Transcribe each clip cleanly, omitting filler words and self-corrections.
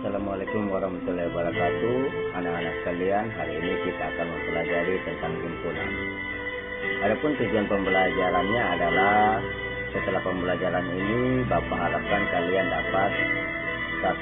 Assalamualaikum warahmatullahi wabarakatuh. Anak-anak sekalian, hari ini kita akan mempelajari tentang himpunan. Adapun tujuan pembelajarannya adalah setelah pembelajaran ini Bapak harapkan kalian dapat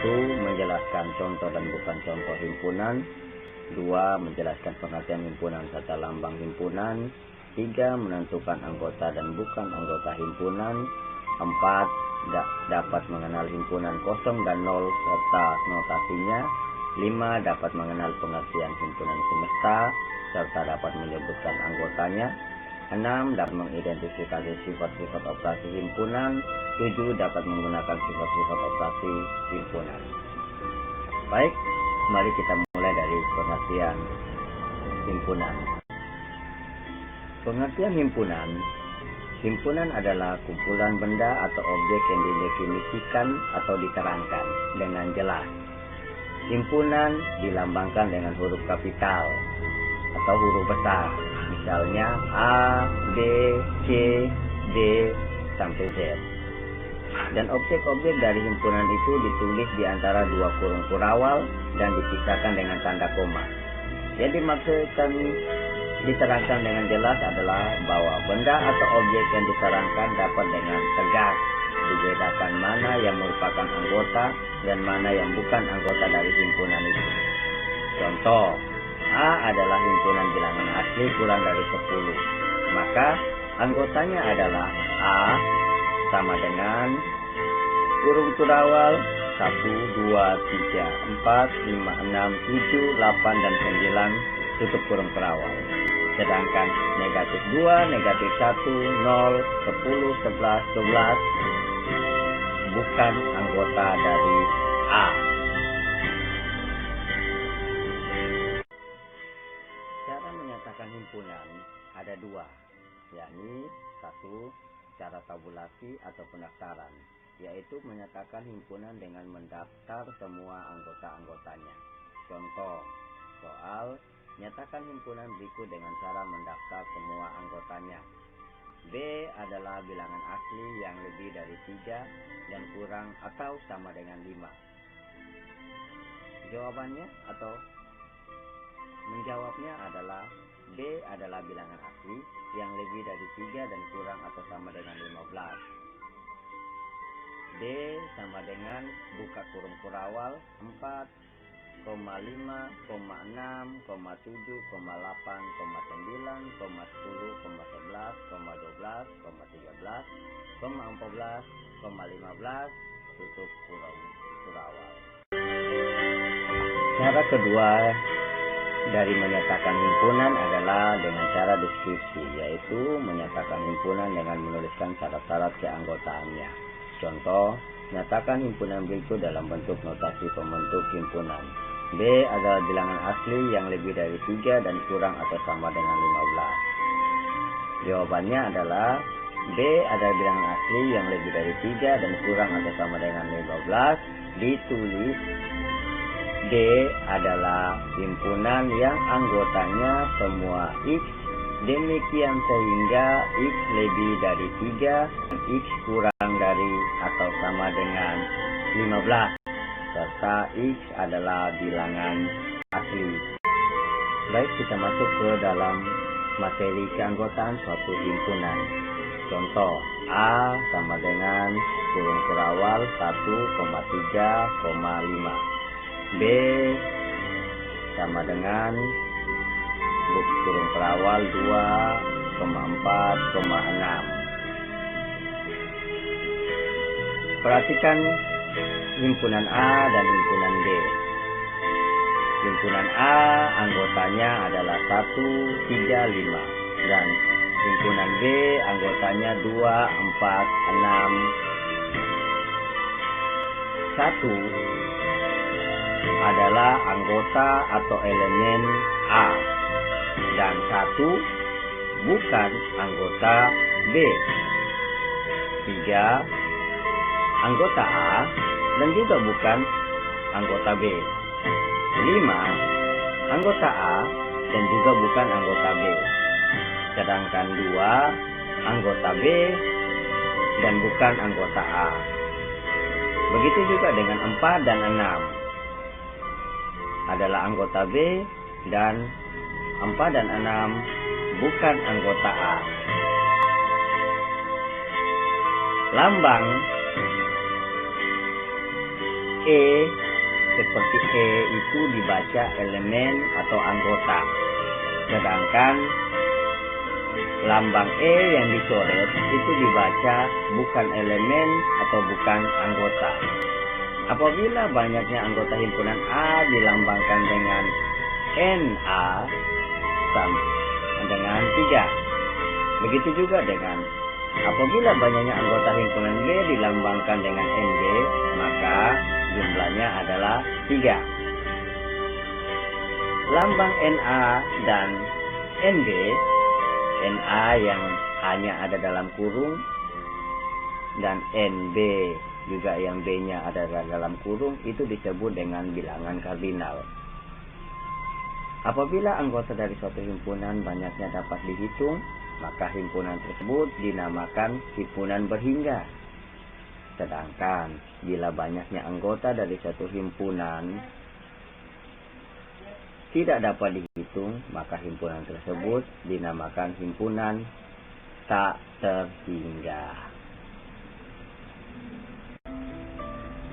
1. Menjelaskan contoh dan bukan contoh himpunan, 2. Menjelaskan pengertian himpunan serta lambang himpunan, 3. Menentukan anggota dan bukan anggota himpunan, 4. Dapat mengenal himpunan kosong dan nol serta notasinya, 5. Dapat mengenal pengertian himpunan semesta serta dapat menyebutkan anggotanya, 6. Dapat mengidentifikasi sifat-sifat operasi himpunan, 7. Dapat menggunakan sifat-sifat operasi himpunan. Baik, mari kita mulai dari pengertian himpunan. Pengertian himpunan. Himpunan adalah kumpulan benda atau objek yang didefinisikan atau diterangkan dengan jelas. Himpunan dilambangkan dengan huruf kapital atau huruf besar, misalnya A, B, C, D, sampai Z. Dan objek-objek dari himpunan itu ditulis di antara dua kurung kurawal dan dipisahkan dengan tanda koma. Yang dimaksudkan diterangkan dengan jelas adalah bahwa benda atau objek yang diterangkan dapat dengan tegas dibedakan mana yang merupakan anggota dan mana yang bukan anggota dari himpunan itu. Contoh, A adalah himpunan bilangan asli kurang dari 10, maka anggotanya adalah A sama dengan kurung kurawal 1, 2, 3, 4, 5, 6, 7, 8, dan 9 tutup kurung kurawal. Sedangkan negatif 2, negatif 1, 0, 10, 11, 12 bukan anggota dari A. Cara menyatakan himpunan ada dua, yakni 1. Cara tabulasi atau pendaftaran, yaitu menyatakan himpunan dengan mendaftar semua anggota-anggotanya. Contoh, soal nyatakan himpunan berikut dengan cara mendaftar semua anggotanya. B adalah bilangan asli yang lebih dari 3 dan kurang atau sama dengan 5. Jawabannya atau menjawabnya adalah B adalah bilangan asli yang lebih dari 3 dan kurang atau sama dengan 15. D sama dengan buka kurung kurawal 4, 5, 6, 7, 8, 9, 10, 11, 13, 14, 15 tutup kurung kurawal. Cara kedua dari menyatakan himpunan adalah dengan cara deskripsi, yaitu menyatakan himpunan dengan menuliskan syarat-syarat keanggotaannya. Contoh, nyatakan himpunan berikut dalam bentuk notasi pembentuk himpunan. B adalah bilangan asli yang lebih dari 3 dan kurang atau sama dengan 15. Jawabannya adalah B adalah bilangan asli yang lebih dari 3 dan kurang atau sama dengan 15. Ditulis D adalah himpunan yang anggotanya semua X, demikian sehingga X lebih dari 3 dan X kurang dari atau sama dengan 15. Serta X adalah bilangan asli. Baik, kita masuk ke dalam materi keanggotaan suatu himpunan. Contoh, A sama dengan kurung kurawal 1,3,5. B sama dengan kurung kurawal 2,4,6. Perhatikan himpunan A dan himpunan B. Himpunan A anggotanya adalah 1, 3, 5 dan himpunan B anggotanya 2, 4, 6. 1 adalah anggota atau elemen A dan 1 bukan anggota B. 3 anggota A dan juga bukan anggota B. 5 anggota A dan juga bukan anggota B. Sedangkan 2 anggota B dan bukan anggota A. Begitu juga dengan 4 dan 6. adalah anggota B dan 4 dan 6 bukan anggota A. Lambang E seperti E itu dibaca elemen atau anggota, sedangkan lambang E yang dicoret itu dibaca bukan elemen atau bukan anggota. Apabila banyaknya anggota himpunan A dilambangkan dengan NA sama dengan 3. Begitu juga dengan apabila banyaknya anggota himpunan B dilambangkan dengan NB, maka jumlahnya adalah 3. Lambang NA dan NB, NA yang hanya ada dalam kurung dan NB juga yang B-nya ada dalam kurung, itu disebut dengan bilangan kardinal. Apabila anggota dari suatu himpunan banyaknya dapat dihitung, maka himpunan tersebut dinamakan himpunan berhingga. Sedangkan bila banyaknya anggota dari suatu himpunan tidak dapat dihitung, maka himpunan tersebut dinamakan himpunan tak terhingga.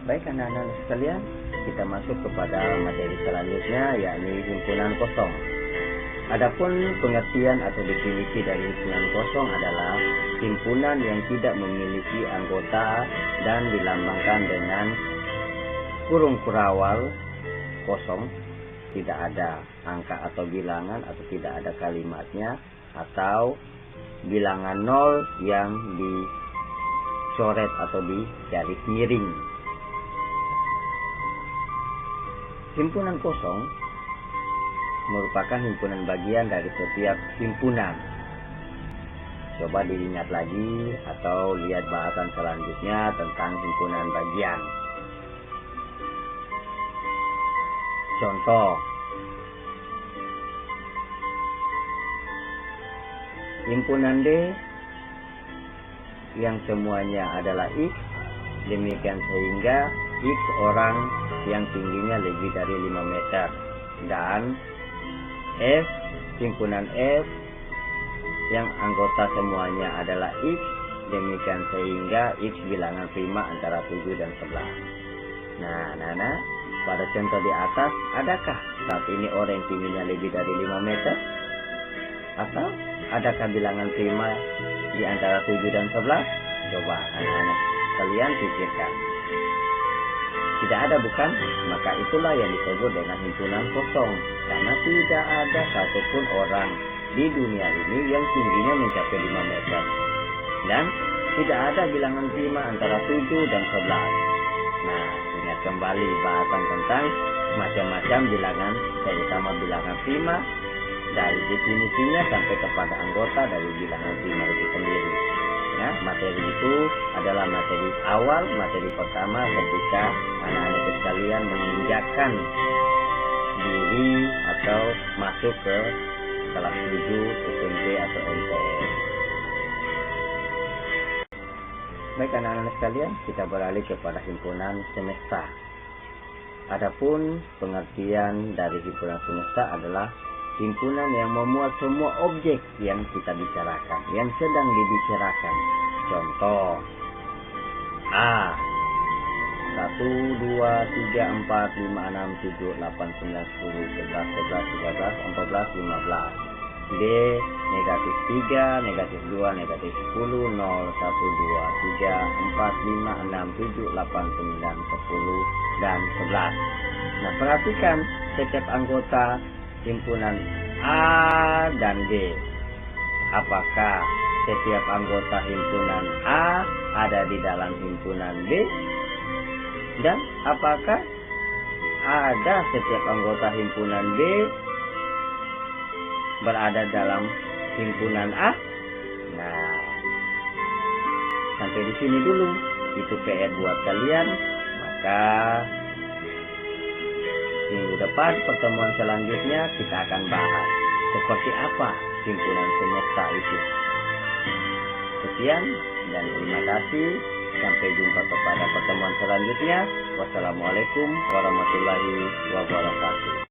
Baik anak-anak sekalian, kita masuk kepada materi selanjutnya, yakni himpunan kosong. Adapun pengertian atau definisi dari himpunan kosong adalah himpunan yang tidak memiliki anggota dan dilambangkan dengan kurung kurawal kosong, tidak ada angka atau bilangan atau tidak ada kalimatnya, atau bilangan 0 yang dicoret atau di garis miring. Himpunan kosong merupakan himpunan bagian dari setiap himpunan. Coba diingat lagi atau lihat bahasan selanjutnya tentang himpunan bagian. Contoh, himpunan D yang semuanya adalah X, demikian sehingga X orang yang tingginya lebih dari 5 meter, dan F, himpunan F yang anggota semuanya adalah X, demikian sehingga X bilangan prima antara 7 dan 11. Nah, anak-anak, pada contoh di atas, adakah saat ini orang yang tingginya lebih dari 5 meter? Atau adakah bilangan prima di antara 7 dan 11? Coba anak-anak kalian pikirkan. Tidak ada, bukan? Maka itulah yang disebut dengan himpunan kosong, karena tidak ada satupun orang di dunia ini yang tingginya mencapai 5 meter. Dan tidak ada bilangan prima antara 7 dan 11. Nah, ingat kembali bahasan tentang macam-macam bilangan, terutama bilangan prima, dari definisinya sampai kepada anggota dari bilangan prima itu sendiri. Ya, materi itu adalah materi awal, materi pertama ketika anak-anak sekalian menginjakkan diri atau masuk ke kelas 7 SMP atau MTS. Baik anak-anak sekalian, kita beralih kepada himpunan semesta. Adapun pengertian dari himpunan semesta adalah himpunan yang memuat semua objek yang kita bicarakan, yang sedang dibicarakan. Contoh, A 1, 2, 3, 4, 5, 6, 7, 8, 9, 10, 11, 12, 13, 14, 15. B negatif 3, negatif 2, negatif 10, 0, 1, 2, 3, 4, 5, 6, 7, 8, 9, 10, dan 11. Nah, perhatikan setiap anggota himpunan A dan B. Apakah setiap anggota himpunan A ada di dalam himpunan B? Dan apakah ada setiap anggota himpunan B berada dalam himpunan A? Nah, sampai di sini dulu. Itu PR buat kalian. Maka minggu depan pertemuan selanjutnya kita akan bahas seperti apa himpunan semesta itu. Sekian dan terima kasih. Sampai jumpa kepada pertemuan selanjutnya. Wassalamualaikum warahmatullahi wabarakatuh.